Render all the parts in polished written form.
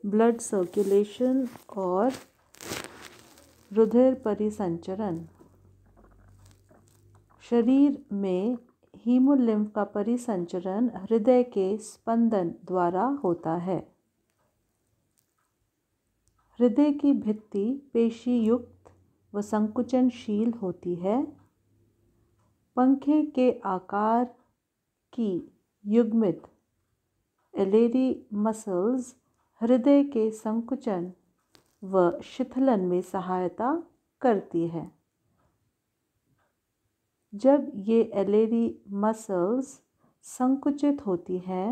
Blood circulation और रुधिर परिसंचरण। शरीर में हीमोलिम्फ का परिसंचरण हृदय के स्पंदन द्वारा होता है। हृदय की भित्ति पेशी युक्त व संकुचनशील होती है। पंखे के आकार की युग्मित एलेरी मसल्स हृदय के संकुचन व शिथिलन में सहायता करती है। जब ये एलेरी मसल्स संकुचित होती हैं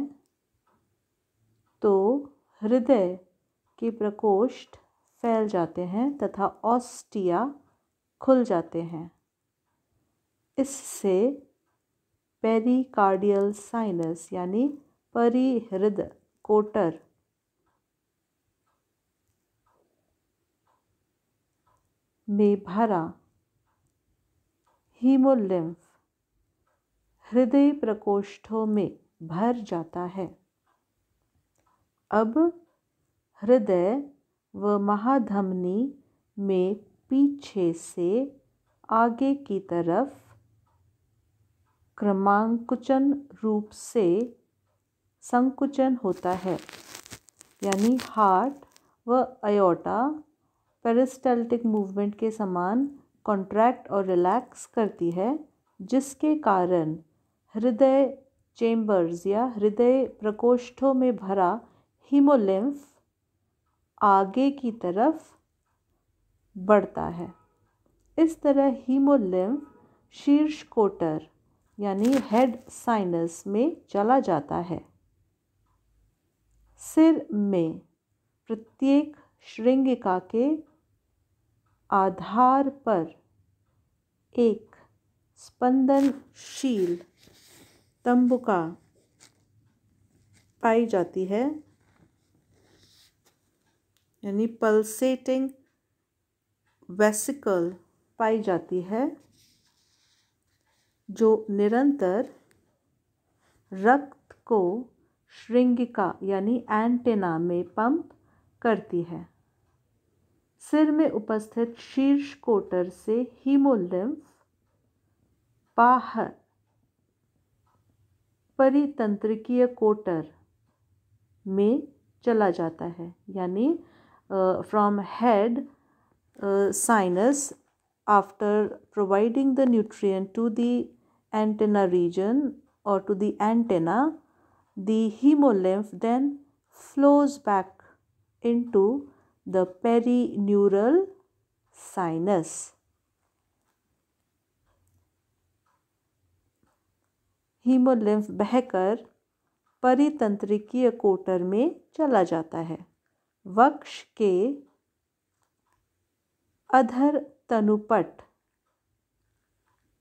तो हृदय के प्रकोष्ठ फैल जाते हैं तथा ऑस्टिया खुल जाते हैं। इससे पेरिकार्डियल साइनस यानी परिहृद कोटर में भरा हीमोलिम्फ हृदय प्रकोष्ठों में भर जाता है। अब हृदय व महाधमनी में पीछे से आगे की तरफ क्रमांकुचन रूप से संकुचन होता है, यानी हार्ट व अयोर्टा पेरिस्टाल्टिक मूवमेंट के समान कॉन्ट्रैक्ट और रिलैक्स करती है, जिसके कारण हृदय चेम्बर्स या हृदय प्रकोष्ठों में भरा हीमोलिम्फ आगे की तरफ बढ़ता है। इस तरह हीमोलिम्फ शीर्ष कोटर यानी हेड साइनस में चला जाता है। सिर में प्रत्येक श्रृंगिका के आधार पर एक स्पंदनशील तंबुका पाई जाती है, यानी पल्सेटिंग वेसिकल पाई जाती है, जो निरंतर रक्त को श्रृंगिका यानी एंटेना में पंप करती है। सिर में उपस्थित शीर्ष कोटर से हीमोलिम्फ बाहर परितंत्रिकीय कोटर में चला जाता है, यानी from head sinus after providing the nutrient to the antenna region or to the antenna, the hemolymph then flows back into the perineural sinus. Haemolymph बहकर परितंत्रिकीय कोटर में चला जाता है। वक्ष के अधर तनुपट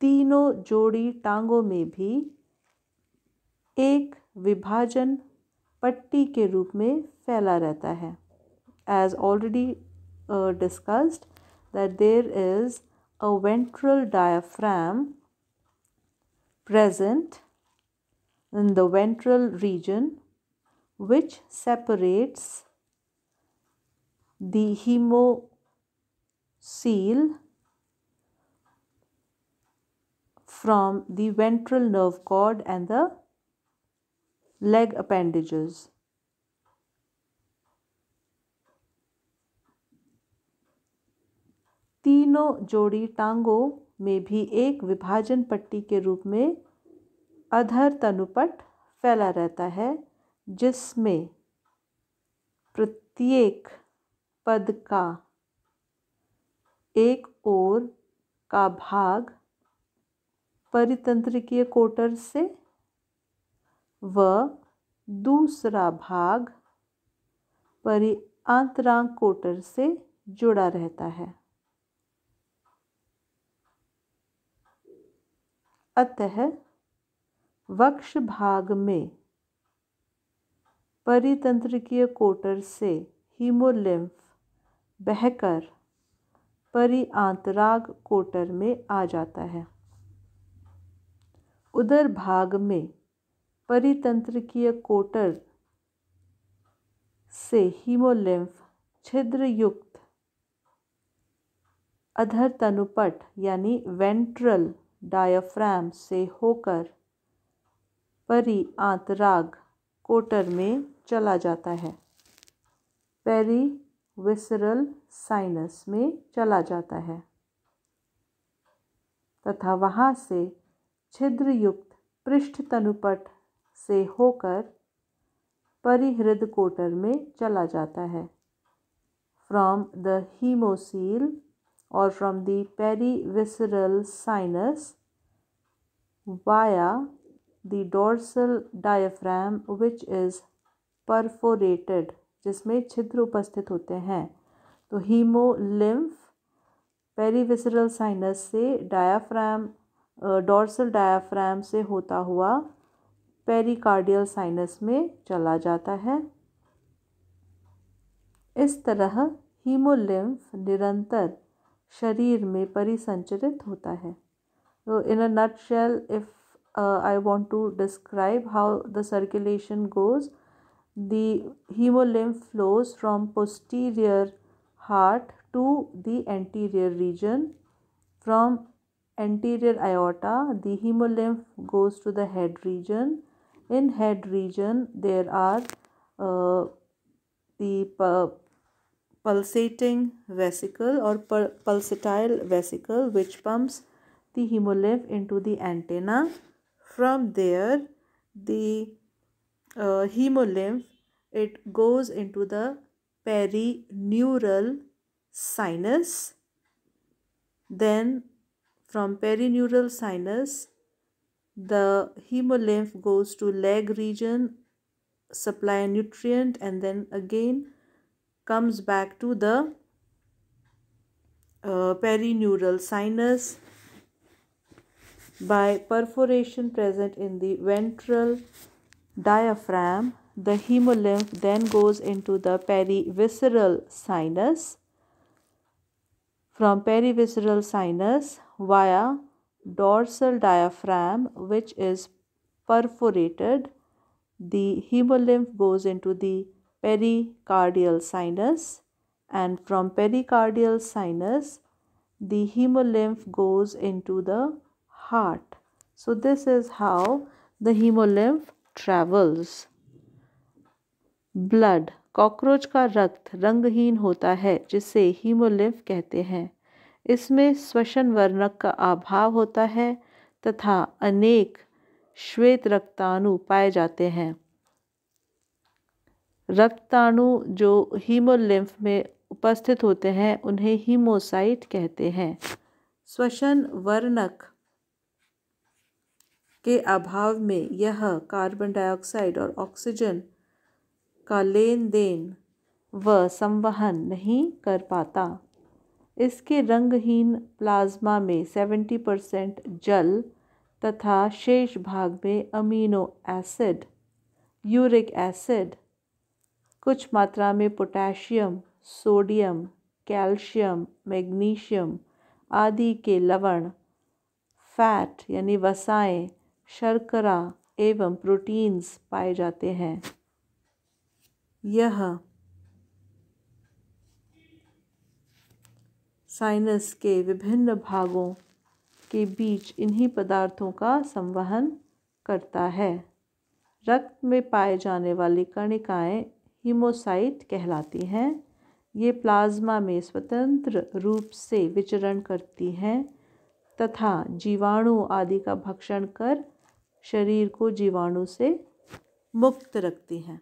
तीनों जोड़ी टांगों में भी एक विभाजन पट्टी के रूप में फैला रहता है। As already discussed that there is a ventral diaphragm present in the ventral region which separates the hemocoel from the ventral nerve cord and the leg appendages. तीनों जोड़ी टांगों में भी एक विभाजन पट्टी के रूप में अधर तनुपट फैला रहता है, जिसमें प्रत्येक पद का एक ओर का भाग परितंत्रिकीय कोटर से व दूसरा भाग परिआंतरांग कोटर से जुड़ा रहता है। अतः वक्ष भाग में परितंत्रिकीय कोटर से हीमोलिम्फ बहकर परिआंतराग कोटर में आ जाता है। उदर भाग में परितंत्रिकीय कोटर से हीमोलिम्फ छिद्र युक्त अधर तनुपट यानी वेंट्रल डायाफ्राम से होकर परिआंतराग कोटर में चला जाता है, पेरीविसरल साइनस में चला जाता है तथा वहाँ से छिद्र युक्त पृष्ठ तनुपट से होकर परिहृद कोटर में चला जाता है। From the haemocoel or from the perivisceral sinus via the dorsal diaphragm which is perforated, जिसमें छिद्र उपस्थित होते हैं। तो हीमोलिम्फ पेरीविसरल साइनस से डायाफ्राम डोर्सल डायाफ्राम से होता हुआ पेरिकार्डियल साइनस में चला जाता है। इस तरह हीमोलिम्फ निरंतर शरीर में परिसंचरित होता है। तो in a nutshell if I want to describe how the circulation goes, the hemolymph flows from posterior heart to the anterior region. From anterior aorta, the hemolymph goes to the head region. In head region, there are the pulsating vesicle or pulsatile vesicle which pumps the hemolymph into the antenna. From there, the hemolymph, it goes into the perineural sinus. Then from perineural sinus, the hemolymph goes to leg region, supply nutrient, and then again comes back to the perineural sinus. By perforation present in the ventral diaphragm, the hemolymph then goes into the perivisceral sinus. From perivisceral sinus via dorsal diaphragm, which is perforated, the hemolymph goes into the pericardial sinus, and from pericardial sinus the hemolymph goes into the heart. So this is how the hemolymph travels. Blood, cockroach का रक्त रंगहीन होता है जिसे haemolymph कहते हैं। इसमें श्वसन वर्णक का अभाव होता है तथा अनेक श्वेत रक्ताणु पाए जाते हैं। रक्ताणु जो हीमोलिम्फ में उपस्थित होते हैं उन्हें हीमोसाइट कहते हैं। श्वसन वर्णक के अभाव में यह कार्बन डाइऑक्साइड और ऑक्सीजन का लेन देन व संवहन नहीं कर पाता। इसके रंगहीन प्लाज्मा में 70% जल तथा शेष भाग में अमीनो एसिड, यूरिक एसिड, कुछ मात्रा में पोटेशियम, सोडियम, कैल्शियम, मैग्नीशियम आदि के लवण, फैट यानी वसाएं, शर्करा एवं प्रोटीन्स पाए जाते हैं। यह साइनस के विभिन्न भागों के बीच इन्हीं पदार्थों का संवहन करता है। रक्त में पाए जाने वाली कणिकाएं हीमोसाइट कहलाती हैं। ये प्लाज्मा में स्वतंत्र रूप से विचरण करती हैं तथा जीवाणु आदि का भक्षण कर शरीर को जीवाणु से मुक्त रखती हैं।